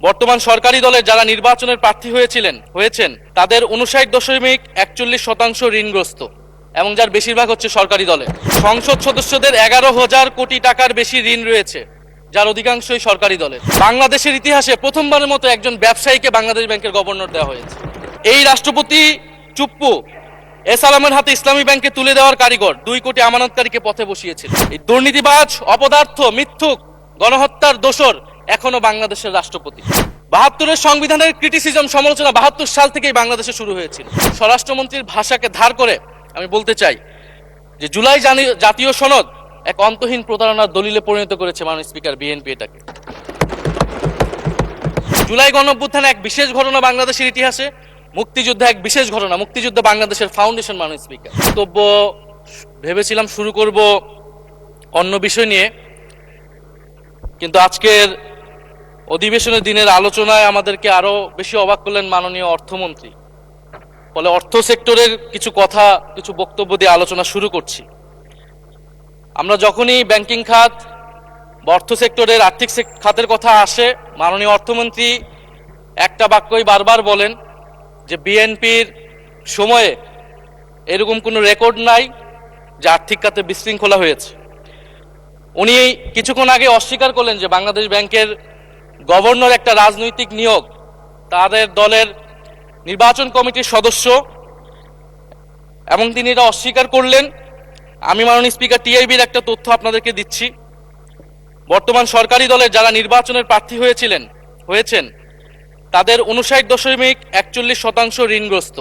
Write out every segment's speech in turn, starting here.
বর্তমান সরকারি দলের যারা নির্বাচনের প্রার্থী হয়েছেন তাদের 59.41% ঋণগ্রস্ত এবং যার বেশিরভাগ হচ্ছে সরকারি দলের। সংসদ সদস্যদের 11,000 কোটি টাকার বেশি ঋণ রয়েছে, যার অধিকাংশই সরকারি দলের। বাংলাদেশের ইতিহাসে প্রথমবারের মতো একজন ব্যবসায়ীকে বাংলাদেশ ব্যাংকের গভর্নর দেওয়া হয়েছে। এই রাষ্ট্রপতি চুপ্পু এস আলমের হাতে ইসলামী ব্যাংকে তুলে দেওয়ার কারিগর 2 কোটি আমানতকারীকে পথে বসিয়েছিল। এই দুর্নীতিবাজ, অপদার্থ, মিথ্যুক, গণহত্যার দোসর এখনো বাংলাদেশের রাষ্ট্রপতি। 72-এর সংবিধানের ক্রিটিসিজম, সমালোচনা 72 সাল থেকেই বাংলাদেশে শুরু হয়েছিল। স্বরাষ্ট্রমন্ত্রীর ভাষাকে ধার করে আমি বলতে চাই যে জুলাই জাতীয় সনদ এক অন্তহীন প্রতারণার দলিলে পরিণত করেছে মাননীয় স্পিকার বিএনপি এটাকে। জুলাই গণঅভ্যুত্থান এক বিশেষ ঘটনা বাংলাদেশের ইতিহাসে, মুক্তিযুদ্ধ এক বিশেষ ঘটনা, মুক্তিযুদ্ধ বাংলাদেশের ফাউন্ডেশন। মাননীয় স্পিকার, বক্তব্য ভেবেছিলাম শুরু করব অন্য বিষয় নিয়ে, কিন্তু আজকের অধিবেশনের দিনের আলোচনায় আমাদেরকে আরো বেশি অবাক করলেন মাননীয় অর্থমন্ত্রী। ফলে অর্থ সেক্টরের কিছু কথা, কিছু বক্তব্য দিয়ে আলোচনা শুরু করছি। আমরা যখনই ব্যাংকিং খাত বা অর্থ সেক্টরের আর্থিক খাতের কথা আসে, মাননীয় অর্থমন্ত্রী একটা বাক্যই বারবার বলেন যে বিএনপির সময়ে এরকম কোনো রেকর্ড নাই যে আর্থিক খাতে বিশৃঙ্খলা হয়েছে। উনি কিছুক্ষণ আগে অস্বীকার করলেন যে বাংলাদেশ ব্যাংকের গভর্নর একটা রাজনৈতিক নিয়োগ, তাদের দলের নির্বাচন কমিটির সদস্য, এবং তিনি এটা অস্বীকার করলেন। আমি মাননীয় স্পিকার টিআইবির একটা তথ্য আপনাদেরকে দিচ্ছি। বর্তমান সরকারি দলের যারা নির্বাচনের প্রার্থী হয়েছেন তাদের 59.41% ঋণগ্রস্ত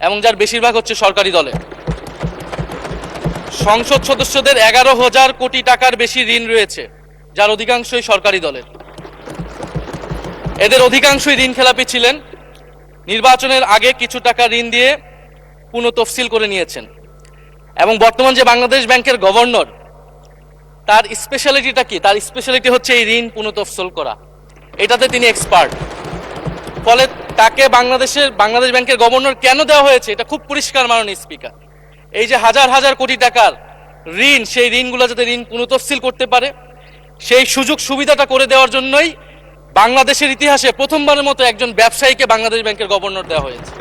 এবং যার বেশিরভাগ হচ্ছে সরকারি দলের। সংসদ সদস্যদের 11,000 কোটি টাকার বেশি ঋণ রয়েছে, যার অধিকাংশই সরকারি দলের। এদের অধিকাংশই ঋণ খেলাপি ছিলেন, নির্বাচনের আগে কিছু টাকা ঋণ দিয়ে পুনঃতফসিল করে নিয়েছেন। এবং বর্তমান যে বাংলাদেশ ব্যাংকের গভর্নর, তার স্পেশালিটিটা কি? তার স্পেশালিটি হচ্ছে এই ঋণ পুনঃতফসিল করা, এটাতে তিনি এক্সপার্ট। ফলে তাকে বাংলাদেশ ব্যাংকের গভর্নর কেন দেওয়া হয়েছে এটা খুব পরিষ্কার মাননীয় স্পিকার। এই যে হাজার হাজার কোটি টাকার ঋণ, সেই ঋণগুলো যাতে ঋণ পুনঃতফসিল করতে পারে সেই সুযোগ সুবিধাটা করে দেওয়ার জন্যই বাংলাদেশের ইতিহাসে প্রথমবারের মতো একজন ব্যবসায়ীকে বাংলাদেশ ব্যাংকের গভর্নর দেওয়া হয়েছে।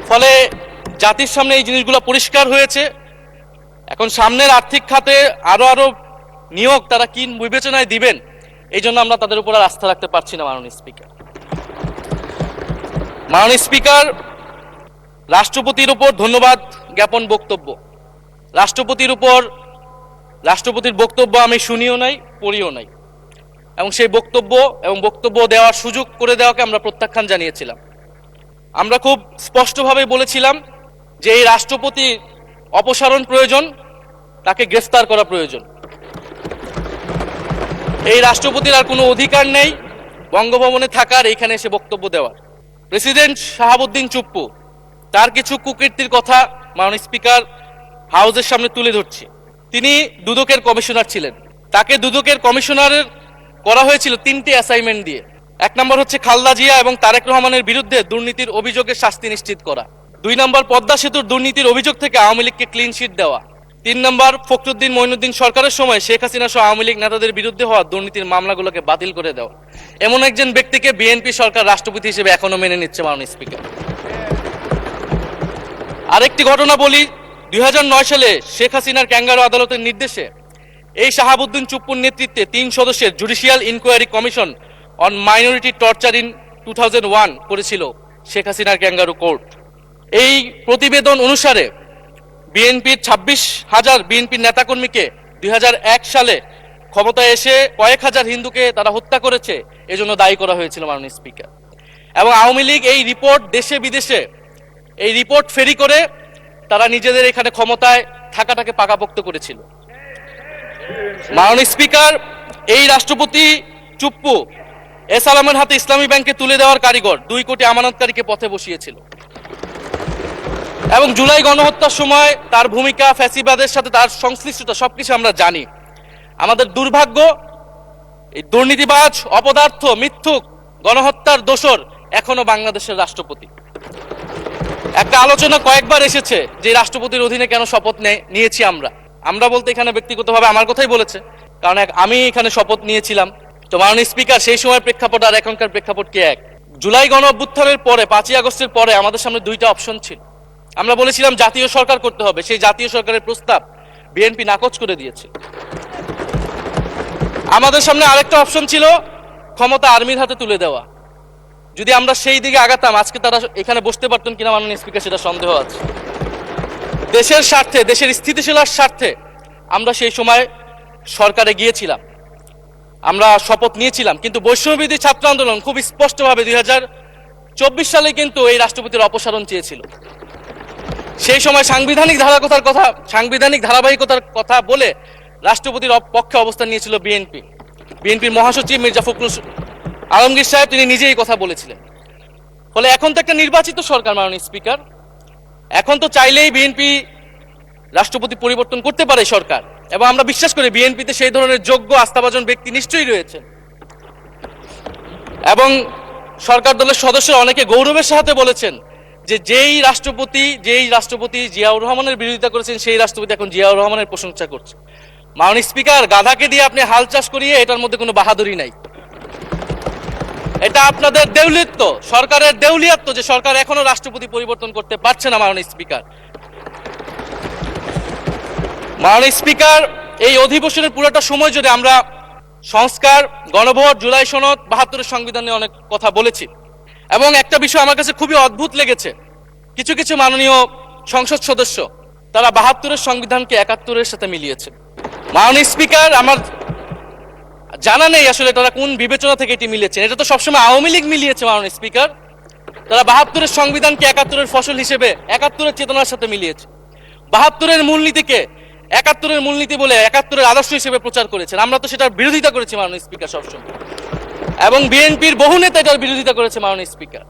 ফলে জাতির সামনে এই জিনিসগুলো পরিষ্কার হয়েছে। এখন সামনের আর্থিক খাতে আরো নিয়োগ তারা কি বিবেচনায় দিবেন, এই জন্য আমরা তাদের উপর আর আস্থা রাখতে পারছি না। মাননীয় স্পিকার, রাষ্ট্রপতির উপর ধন্যবাদ জ্ঞাপন বক্তব্য। রাষ্ট্রপতির বক্তব্য আমি শুনিও নাই, পড়িও নাই, এবং সেই বক্তব্য দেওয়ার সুযোগ করে দেওয়াকে আমরা প্রত্যাখ্যান জানিয়েছিলাম। আমরা খুব স্পষ্টভাবে বলেছিলাম যে এই রাষ্ট্রপতির অপসারণ প্রয়োজন, তাকে গ্রেফতার করা প্রয়োজন। এই রাষ্ট্রপতির আর কোনো অধিকার নেই বঙ্গভবনে থাকার, এইখানে এসে বক্তব্য দেওয়ার। প্রেসিডেন্ট শাহাবুদ্দিন চুপ্পু, তার কিছু কুকীর্তির কথা মাননীয় স্পিকার হাউসের সামনে তুলে ধরছি। তিনি দুদকের কমিশনার ছিলেন, তাকে দুদকের কমিশনারের করা হয়েছিল 3টে অ্যাসাইনমেন্ট দিয়ে। 1 নম্বর হচ্ছে খালেদা জিয়া এবং তারেক রহমানের বিরুদ্ধে দুর্নীতির অভিযোগের শাস্তি নিশ্চিত করা। 2 নম্বর পদ্মা সেতুর দুর্নীতির অভিযোগ থেকে আওয়ামী লীগকে ক্লিন শিট দেওয়া। 3 নম্বর ফখরুদ্দিন মঈনুদ্দিন সরকারের সময় শেখ হাসিনা সহ আওয়ামী লীগ নেতাদের বিরুদ্ধে হওয়া দুর্নীতির মামলাগুলোকে বাতিল করে দেওয়া। এমন একজন ব্যক্তিকে বিএনপি সরকার রাষ্ট্রপতি হিসেবে এখনো মেনে নিচ্ছে। মাননীয় স্পিকার, আরেকটি ঘটনা বলি। 2009 সালে শেখ হাসিনার ক্যাঙ্গারু আদালতের নির্দেশে এই শাহাবুদ্দিন চুপ্পুর নেতৃত্বে 3 সদস্যের judicial inquiry commission on minority torture in 2001 করেছিল শেখ হাসিনার ক্যাঙ্গারু কোর্ট। এই প্রতিবেদন অনুসারে বিএনপির 26,000 বিএনপির নেতাকর্মীকে 2001 সালে ক্ষমতায় এসে কয়েক হাজার হিন্দুকে তারা হত্যা করেছে, এজন্য দায়ী করা হয়েছিল মাননীয় স্পিকার। এবং আওয়ামী লীগ এই রিপোর্ট দেশে বিদেশে এই রিপোর্ট ফেরি করে তারা নিজেদের এখানে ক্ষমতায় থাকাটাকে পাকাপোক্ত করেছিল। মাননীয় স্পিকার, এই রাষ্ট্রপতি চুপ্পু এস আলমের হাতে ইসলামী ব্যাংকে তুলে দেওয়ার কারিগর 2 কোটি আমানতকারীকে পথে বসিয়েছিল। এবং জুলাই গণহত্যার সময় তার ভূমিকা, ফ্যাসিবাদের সাথে তার সংশ্লিষ্টতা সবকিছু আমরা জানি। আমাদের দুর্ভাগ্য, এই দুর্নীতিবাজ, অপদার্থ, মিথ্যুক, গণহত্যার দোসর এখনো বাংলাদেশের রাষ্ট্রপতি। একটা আলোচনা কয়েকবার এসেছে যে রাষ্ট্রপতির অধীনে কেন শপথ নিয়েছি আমরা বলতে এখানে ব্যক্তিগতভাবে আমার কথাই বলেছে, কারণ আমি এখানে শপথ নিয়েছিলাম। তো মাননীয় স্পিকার, সেই সময়ের প্রেক্ষাপট আর এখনকার প্রেক্ষাপট কি এক? জুলাই গণ অভ্যুত্থানের পরে 5ই আগস্টের পরে আমাদের সামনে দুইটা অপশন ছিল। আমরা বলেছিলাম জাতীয় সরকার করতে হবে, সেই জাতীয় সরকারের প্রস্তাব বিএনপি নাকচ করে দিয়েছে। আমাদের সামনে আরেকটা অপশন ছিল ক্ষমতা আর্মির হাতে তুলে দেওয়া। যদি আমরা সেই দিকে আগাতাম আজকে তারা এখানে বসতে পারতেন কিনা মাননীয় স্পিকার সেটা সন্দেহ আছে। দেশের স্বার্থে, দেশের স্থিতিশীলার স্বার্থে আমরা সেই সময় সরকারে গিয়েছিলাম, আমরা শপথ নিয়েছিলাম, কিন্তু বৈষম্যবিরোধী ছাত্র আন্দোলন খুব স্পষ্টভাবে 2024 সালে কিন্তু এই রাষ্ট্রপতির অপসারণ চেয়েছিল। সেই সময় সাংবিধানিক ধারাবাহিকতার কথা বলে রাষ্ট্রপতির পক্ষে অবস্থান নিয়েছিল বিএনপির মহাসচিব মির্জা ফখরুল আলমগীর সাহেব, তিনি নিজেই কথা বলেছিলেন। ফলে এখন তো একটা নির্বাচিত সরকার মাননীয় স্পিকার, এখন তো চাইলেই বিএনপি রাষ্ট্রপতি পরিবর্তন করতে পারে সরকার, এবং আমরা বিশ্বাস করি বিএনপিতে সেই ধরনের যোগ্য আস্থাভাজন ব্যক্তি নিশ্চয়ই রয়েছে। এবং সরকার দলের সদস্যরা অনেকে গৌরবের সাথে বলেছেন যে যেই রাষ্ট্রপতি জিয়াউর রহমানের বিরোধিতা করেছেন সেই রাষ্ট্রপতি এখন জিয়াউর রহমানের প্রশংসা করছে। মাননীয় স্পিকার, গাধাকে দিয়ে আপনি হাল চাষ করিয়ে এটার মধ্যে কোনো বাহাদুরি নাই। এটা আপনাদের দেউলিয়াত্ব, সরকারের দেউলিয়াত্ব যে সরকার এখনো রাষ্ট্রপতি পরিবর্তন করতে পারছে না। মাননীয় স্পিকার, এই অধিবেশনের পুরোটা সময় জুড়ে আমরা সংস্কার, গণভোট, জুলাই সনদ, 72-এর সংবিধান নিয়ে অনেক কথা বলেছি। এবং একটা বিষয় আমার কাছে খুবই অদ্ভুত লেগেছে, কিছু কিছু মাননীয় সংসদ সদস্য তারা 72-এর সংবিধানকে 71-এর সাথে মিলিয়েছে। মাননীয় স্পিকার, আমার জানা নেই আসলে তারা কোন বিবেচনা থেকে এটি মিলিয়েছেন। এটা তো সবসময় আওয়ামী লীগ মিলিয়েছে মাননীয় স্পিকার। তারা 72-এর সংবিধানকে 71-এর ফসল হিসেবে 71-এর চেতনার সাথে মিলিয়েছে। 72-এর মূলনীতিকে 71-এর মূলনীতি বলে 71-এর আদর্শ হিসেবে প্রচার করেছেন। আমরা তো সেটার বিরোধিতা করেছি মাননীয় স্পিকার সবসময়, এবং বিএনপির বহু নেতা এটার বিরোধিতা করেছে মাননীয় স্পিকার।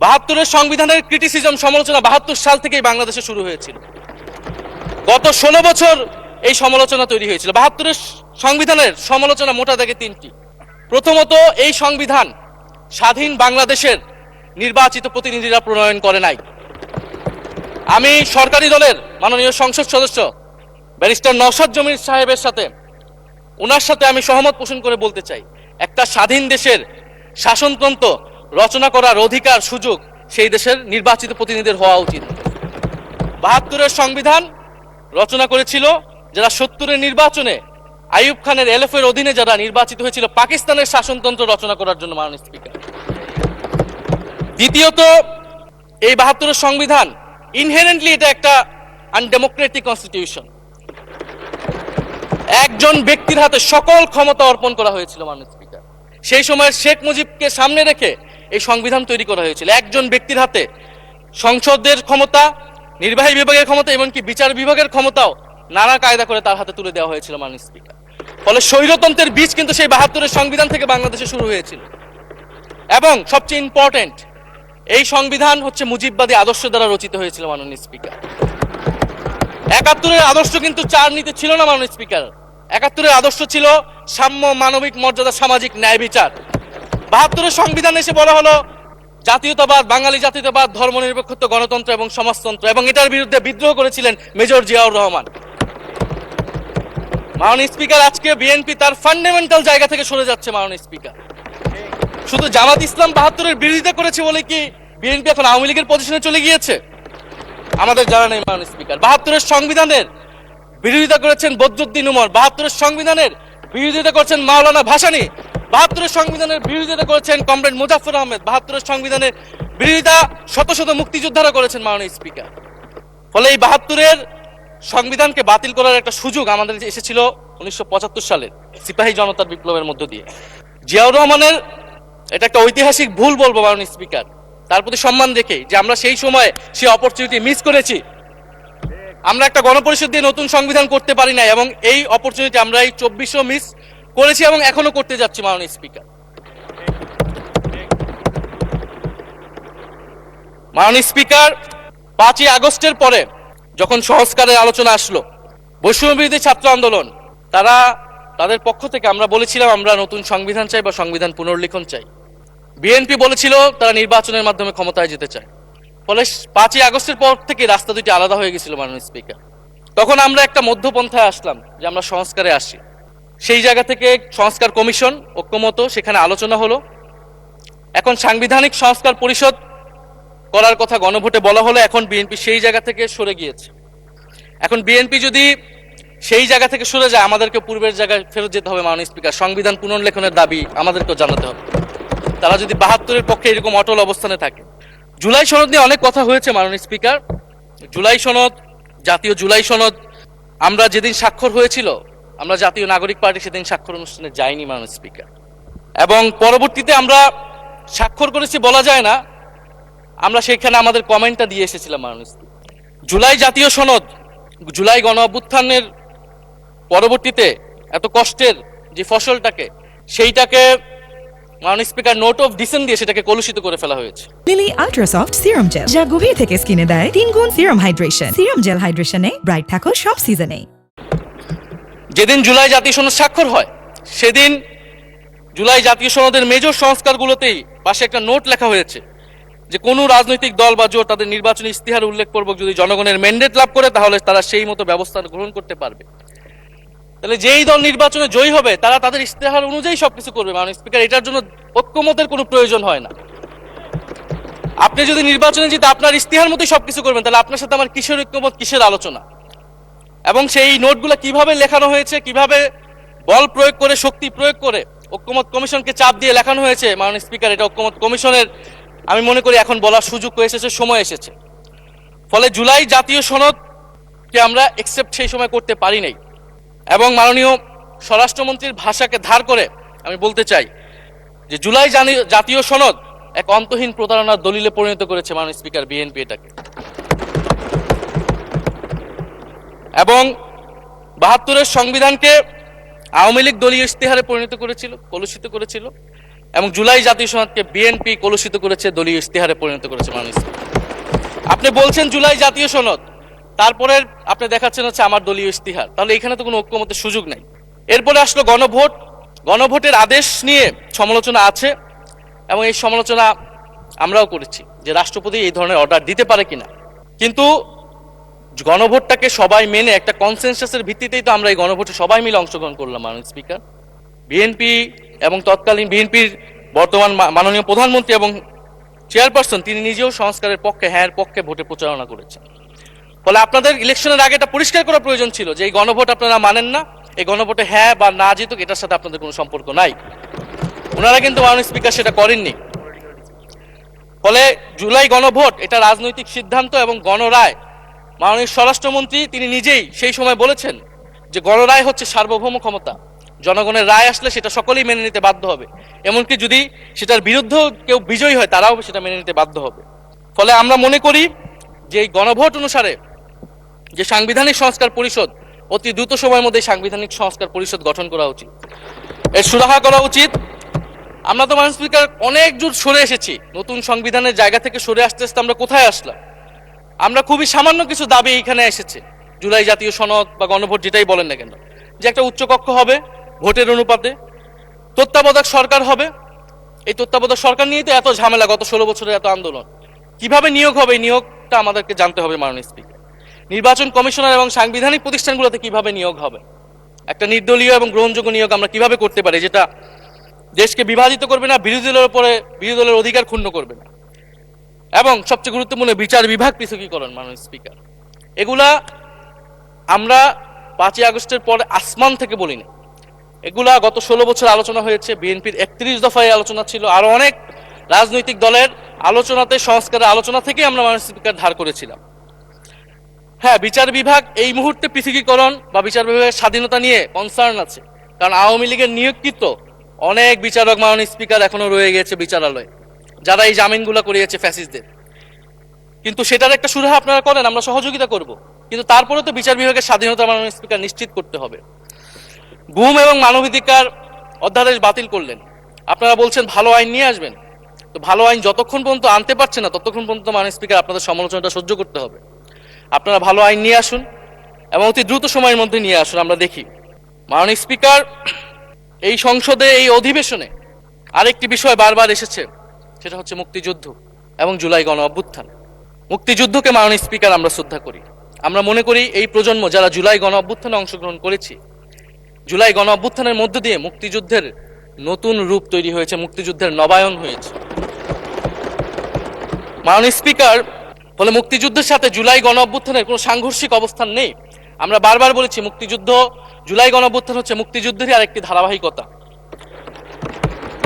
72-এর সংবিধানের ক্রিটিসিজম, সমালোচনা 72 সাল থেকেই বাংলাদেশে শুরু হয়েছিল। গত 16 বছর এই সমালোচনা তৈরি হয়েছিল। 72-এর সংবিধানের সমালোচনা মোটা দাগে তিনটি। প্রথমত, এই সংবিধান স্বাধীন বাংলাদেশের নির্বাচিত প্রতিনিধিরা প্রণয়ন করে নাই। আমি সরকারি দলের মাননীয় সংসদ সদস্য ব্যারিস্টার নওশাদ জমির সাহেবের সাথে, ওনার সাথে আমি সহমত পোষণ করে বলতে চাই, একটা স্বাধীন দেশের শাসনতন্ত্র রচনা করার অধিকার, সুযোগ সেই দেশের নির্বাচিত প্রতিনিধিদের হওয়া উচিত। 72-এর সংবিধান রচনা করেছিল যারা 70-এর নির্বাচনে আইয়ুব খানের এলএফের অধীনে যারা নির্বাচিত হয়েছিল পাকিস্তানের শাসনতন্ত্র রচনা করার জন্য মাননীয় স্পিকার। দ্বিতীয়ত, এই 72-এর সংবিধান ইনহেরেন্টলি এটা একটা আনডেমোক্রেটিক কনস্টিটিউশন। একজন ব্যক্তির হাতে সকল ক্ষমতা অর্পণ করা হয়েছিল মাননীয় স্পিকার। সেই সময় শেখ মুজিবকে সামনে রেখে এই সংবিধান তৈরি করা হয়েছিল। একজন ব্যক্তির হাতে সংসদের ক্ষমতা, নির্বাহী বিভাগের ক্ষমতা, এমনকি বিচার বিভাগের ক্ষমতাও নানা কায়দা করে তার হাতে তুলে দেওয়া হয়েছিল মাননীয় স্পিকার। ফলে স্বৈরতন্ত্রের বীজ কিন্তু সেই 72-এর সংবিধান থেকে বাংলাদেশে শুরু হয়েছিল। এবং সবচেয়ে ইম্পর্টেন্ট, এই সংবিধান হচ্ছে মুজিববাদী আদর্শ দ্বারা রচিত হয়েছিল মাননীয় স্পিকার। 71-এর আদর্শ কিন্তু চার নীতি ছিল না মাননীয় স্পিকার। 71-এর আদর্শ ছিল সাম্য, মানবিক মর্যাদা, সামাজিক ন্যায় বিচার। 72-এর সংবিধান এসে বলা হলো জাতীয়তাবাদ, বাঙালি জাতীয়তাবাদ, ধর্মনিরপেক্ষত্ব, গণতন্ত্র এবং সমাজতন্ত্র, এবং এটার বিরুদ্ধে বিদ্রোহ করেছিলেন মেজর জিয়াউর রহমান। মাননীয় স্পিকার, আজকে বিএনপি তার ফান্ডামেন্টাল জায়গা থেকে সরে যাচ্ছে মাননীয় স্পিকার। শুধু জামাত ইসলাম 72-এর বিরোধিতা করেছে বলে কি বিএনপি এখন আওয়ামী লীগের পজিশনে চলে গিয়েছে? আমাদের জানা নেই মাননীয় স্পিকার। 72-এর সংবিধানের বিরোধিতা করেছেন বদরুদ্দিন উমর, 72-এর সংবিধানের বিরোধিতা করেছেন মাওলানা ভাসানী, 72-এর সংবিধানের বিরোধিতা করেছেন কমরেড মুজাফফর আহমেদ, 72-এর সংবিধানের বিরোধিতা শত শত মুক্তিযোদ্ধারা করেছেন মাননীয় স্পিকার। ফলে এই 72-এর সংবিধানকে বাতিল করার একটা সুযোগ আমাদের এসেছিল 1975 সালের সিপাহী জনতার বিপ্লবের মধ্য দিয়ে। জিয়াউর রহমানের এটা একটা ঐতিহাসিক ভুল বলবো মাননীয় স্পিকার, তার প্রতি সম্মান রেখে, যে আমরা সেই সময় সেই অপরচুনিটি মিস করেছি। আমরা একটা গণপরিষদ দিয়ে নতুন সংবিধান করতে পারি না, এবং এই অপরচুনিটি আমরা এই 24-ও মিস করেছি এবং এখনো করতে যাচ্ছি মাননীয় স্পিকার। মাননীয় স্পিকার, 5ই আগস্টের পরে যখন সংস্কারের আলোচনা আসলো, বৈষম্যবিরোধী ছাত্র আন্দোলন তারা তাদের পক্ষ থেকে আমরা বলেছিলাম আমরা নতুন সংবিধান চাই বা সংবিধান পুনর্লিখন চাই। বিএনপি বলেছিল তারা নির্বাচনের মাধ্যমে ক্ষমতায় যেতে চায়। ফলে 5ই আগস্টের পর থেকে রাস্তা দুটি আলাদা হয়ে গেছিল মাননীয় স্পিকার। তখন আমরা একটা মধ্যপন্থায় আসলাম যে আমরা সংস্কারে আসি। সেই জায়গা থেকে সংস্কার কমিশন ঐক্যমত, সেখানে আলোচনা হলো। এখন সাংবিধানিক সংস্কার পরিষদ করার কথা গণভোটে বলা হলো, এখন বিএনপি সেই জায়গা থেকে সরে গিয়েছে। এখন বিএনপি যদি সেই জায়গা থেকে সরে যায়, আমাদেরকে পূর্বের জায়গায় ফেরত যেতে হবে। মাননীয় স্পিকার, সংবিধান পুনর্লেখনের দাবি আমাদেরকেও জানাতে হবে। তারা যদি ৭২-এর পক্ষে এরকম অটল অবস্থানে থাকে। জুলাই সনদ নিয়ে অনেক কথা হয়েছে মাননীয় স্পিকার। জুলাই সনদ, জাতীয় জুলাই সনদ, আমরা যেদিন স্বাক্ষর হয়েছিল, আমরা জাতীয় নাগরিক পার্টি সেদিন স্বাক্ষর অনুষ্ঠানে যাইনি মাননীয় স্পিকার, এবং পরবর্তীতে আমরা স্বাক্ষর করেছি বলা যায় না, আমরা সেখানে আমাদের কমেন্টটা দিয়ে এসেছিলাম মাননীয় স্পিকার। জুলাই জাতীয় সনদ, জুলাই গণ অভ্যুত্থানের পরবর্তীতে এত কষ্টের যে ফসলটাকে, সেইটাকে মাননীয় স্পিকার নোট অফ ডিসেন্ট দিয়ে সেটাকে কলুষিত করে ফেলা হয়েছে। লিলি আল্ট্রাসফট সিরাম জেল, যা গভীর থেকে স্কিনে দেয় ৩ গুণ সিরাম হাইড্রেশন। সিরাম জেল হাইড্রেশনে ব্রাইট থাকো সব সিজনে। যেদিন জুলাই জাতীয় সনদ স্বাক্ষর হয়, সেদিন জুলাই জাতীয় সনদের মেজর সংস্কারগুলোতেই পাশে একটা নোট লেখা হয়েছে যে কোনো রাজনৈতিক দল বা জোট তাদের নির্বাচনী ইস্তিহার উল্লেখপূর্বক যদি জনগণের ম্যান্ডেট লাভ করে, তাহলে তারা সেই মতো ব্যবস্থা গ্রহণ করতে পারবে। তাহলে যেই দল নির্বাচনে জয়ী হবে, তারা তাদের ইস্তেহার অনুযায়ী সবকিছু করবে মাননীয় স্পিকার। এটার জন্য ঐক্যমতের কোনো প্রয়োজন হয় না। আপনি যদি নির্বাচনে জিতে আপনার ইস্তেহার মতোই সবকিছু করবেন, তাহলে আপনার সাথে আমার কিসের ঐক্যমত, কিসের আলোচনা? এবং সেই নোটগুলো কিভাবে লেখানো হয়েছে, কিভাবে বল প্রয়োগ করে, শক্তি প্রয়োগ করে ঐক্যমত কমিশনকে চাপ দিয়ে লেখানো হয়েছে মাননীয় স্পিকার, এটা ঐক্যমত কমিশনের আমি মনে করি এখন বলার সুযোগ হয়ে এসেছে, সময় এসেছে। ফলে জুলাই জাতীয় সনদকে আমরা একসেপ্ট সেই সময় করতে পারি নাই। এবং মাননীয় স্বরাষ্ট্রমন্ত্রীর ভাষাকে ধার করে আমি বলতে চাই যে জুলাই জাতীয় সনদ এক অন্তহীন প্রতারণার দলিলে পরিণত করেছে মাননীয় স্পিকার বিএনপি এটাকে। এবং ৭২-এর সংবিধানকে আওয়ামী লীগ দলীয় ইস্তেহারে পরিণত করেছিল, কলুষিত করেছিল, এবং জুলাই জাতীয় সনদকে বিএনপি কলুষিত করেছে, দলীয় ইস্তেহারে পরিণত করেছে মাননীয় স্পিকার। আপনি বলছেন জুলাই জাতীয় সনদ, তারপরে আপনি দেখাচ্ছেন হচ্ছে আমার দলীয় ইস্তিহার, তাহলে এখানে তো কোনো ঐক্যমতের সুযোগ নাই। এরপরে আসলো গণভোট। গণভোটের আদেশ নিয়ে সমালোচনা আছে, এবং এই সমালোচনা আমরাও করেছি যে রাষ্ট্রপতি এই ধরনের অর্ডার দিতে পারে কিনা। কিন্তু গণভোটটাকে সবাই মেনে একটা কনসেনসাসের ভিত্তিতেই তো আমরা এই গণভোটে সবাই মিলে অংশগ্রহণ করলাম মাননীয় স্পিকার। বিএনপি এবং তৎকালীন বিএনপির বর্তমান মাননীয় প্রধানমন্ত্রী এবং চেয়ারপারসন, তিনি নিজেও সংস্কারের পক্ষে, হ্যাঁ পক্ষে ভোটে প্রচারণা করেছেন। ফলে আপনাদের ইলেকশনের আগে এটা পরিষ্কার করা প্রয়োজন ছিল যে এই গণভোট আপনারা মানেন না, এই গণভোটে হ্যাঁ বা না জিতুক এটার সাথে আপনাদের কোনো সম্পর্ক নাই। ওনারা কিন্তু মাননীয় স্পিকার সেটা করেননি। ফলে জুলাই গণভোট এটা রাজনৈতিক সিদ্ধান্ত এবং গণরায়। মাননীয় স্বরাষ্ট্রমন্ত্রী তিনি নিজেই সেই সময় বলেছেন যে গণরায় হচ্ছে সার্বভৌম ক্ষমতা, জনগণের রায় আসলে সেটা সকলেই মেনে নিতে বাধ্য হবে, এমনকি যদি সেটার বিরুদ্ধেও কেউ বিজয়ী হয় তারাও সেটা মেনে নিতে বাধ্য হবে। ফলে আমরা মনে করি যে এই গণভোট অনুসারে যে সাংবিধানিক সংস্কার পরিষদ, অতি দ্রুত সময়ের মধ্যে সাংবিধানিক সংস্কার পরিষদ গঠন করা উচিত, এর সুরাহা করা উচিত। আমরা তো মাননীয় স্পিকার অনেক দূর সরে এসেছি, নতুন সংবিধানের জায়গা থেকে সরে আসতে আসতে আমরা কোথায় আসলাম? আমরা খুবই সামান্য কিছু দাবি এখানে এসেছে, জুলাই জাতীয় সনদ বা গণভোট যেটাই বলেন না কেন, যে একটা উচ্চকক্ষ হবে ভোটের অনুপাতে, তত্ত্বাবধায়ক সরকার হবে। এই তত্ত্বাবধায়ক সরকার নিয়েই তো এত ঝামেলা, গত 16 বছরের এত আন্দোলন। কিভাবে নিয়োগ হবে, এই নিয়োগটা আমাদেরকে জানতে হবে মাননীয় স্পিকার। নির্বাচন কমিশনার এবং সাংবিধানিক প্রতিষ্ঠানগুলোতে কিভাবে নিয়োগ হবে, একটা নির্দলীয় এবং গ্রহণযোগ্য নিয়োগ আমরা কিভাবে করতে পারি, যেটা দেশকে বিভাজিত করবে না, বিরোধী দলের উপরে বিরোধী দলের অধিকার ক্ষুণ্ণ করবে না, এবং সবচেয়ে গুরুত্বপূর্ণ বিচার বিভাগ পৃথকীকরণ মাননীয় স্পিকার। এগুলা আমরা 5ই আগস্টের পরে আসমান থেকে বলিনি, এগুলা গত 16 বছর আলোচনা হয়েছে। বিএনপির 31 দফায় আলোচনা ছিল, আরো অনেক রাজনৈতিক দলের আলোচনাতে, সংস্কারের আলোচনা থেকে আমরা মাননীয় স্পিকার ধার করেছিলাম। হ্যাঁ, বিচার বিভাগ এই মুহূর্তে পৃথকীকরণ বা বিচার বিভাগের স্বাধীনতা নিয়ে কনসার্ন আছে, কারণ আওয়ামী লীগের নিয়োগকৃত অনেক বিচারক মাননীয় স্পিকার এখনো রয়ে গেছে বিচারালয়ে, যারা এই জামিনগুলো করিয়েছে ফ্যাসিস্টদের। কিন্তু সেটার একটা সুরাহা আপনারা করেন, আমরা সহযোগিতা করব, কিন্তু তারপরে তো বিচার বিভাগের স্বাধীনতা মাননীয় স্পিকার নিশ্চিত করতে হবে। গুম এবং মানবাধিকার অধ্যাদেশ বাতিল করলেন, আপনারা বলছেন ভালো আইন নিয়ে আসবেন, তো ভালো আইন যতক্ষণ পর্যন্ত আনতে পারছেন না ততক্ষণ পর্যন্ত মাননীয় স্পিকার আপনাদের সমালোচনাটা সহ্য করতে হবে। আপনারা ভালো আইন নিয়ে আসুন এবং অতি দ্রুত সময়ের মধ্যে নিয়ে আসুন, আমরা দেখি। মাননীয় স্পিকার, এই সংসদে, এই অধিবেশনে আরেকটি বিষয় বারবার এসেছে, সেটা হচ্ছে মুক্তিযুদ্ধ এবং জুলাই গণ অভ্যুত্থান। মুক্তিযুদ্ধকে মাননীয় স্পিকার আমরা শ্রদ্ধা করি। আমরা মনে করি এই প্রজন্ম যারা জুলাই গণ অভ্যুত্থানে অংশগ্রহণ করেছি, জুলাই গণ অভ্যুত্থানের মধ্য দিয়ে মুক্তিযুদ্ধের নতুন রূপ তৈরি হয়েছে, মুক্তিযুদ্ধের নবায়ন হয়েছে। মাননীয় স্পিকার, ফলে মুক্তিযুদ্ধের সাথে জুলাই গণ অভ্যুত্থানের কোনো সাংঘর্ষিক অবস্থান নেই। আমরা বারবার বলেছি মুক্তিযুদ্ধ, জুলাই গণ অভ্যুত্থান হচ্ছে মুক্তিযুদ্ধেরই আরেকটি ধারাবাহিকতা।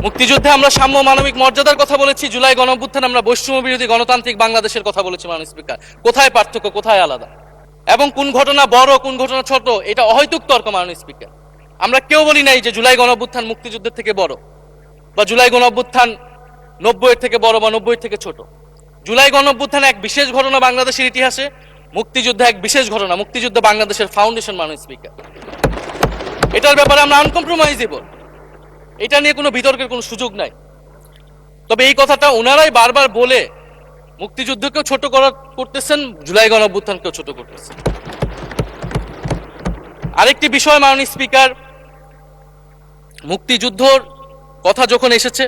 মুক্তিযুদ্ধে আমরা সাম্য মানবিক মর্যাদার কথা বলেছি, জুলাই গণ অভ্যুত্থানে আমরা বৈষম্য বিরোধী গণতান্ত্রিক বাংলাদেশের কথা বলেছি। মাননীয় স্পিকার, কোথায় পার্থক্য, কোথায় আলাদা, এবং কোন ঘটনা বড় কোন ঘটনা ছোট, এটা অহৈতুক তর্ক। মাননীয় স্পিকার, আমরা কেউ বলি নাই যে জুলাই গণ অভ্যুত্থান মুক্তিযুদ্ধের থেকে বড়, বা জুলাই গণ অভ্যুত্থান 90-এর থেকে বড় বা 90-এর থেকে ছোট। জুলাই গণ অভ্যুত্থান এক বিশেষ ঘটনা বাংলাদেশের ইতিহাসে, মুক্তিযুদ্ধ এক বিশেষ ঘটনা, মুক্তিযুদ্ধ বাংলাদেশের ফাউন্ডেশন। মাননীয় স্পিকার, এটার ব্যাপারে আমরা আনকম্প্রোমাইজেবল, এটা নিয়ে কোনো বিতর্কের কোনো সুযোগ নাই। তবে এই কথাটা ওনারাই বারবার বলে মুক্তিযুদ্ধকেও ছোট করতেছেন, জুলাই গণ অভ্যুত্থানকেও ছোট করতেছেন। আরেকটি বিষয় মাননীয় স্পিকার, মুক্তিযুদ্ধর কথা যখন এসেছে,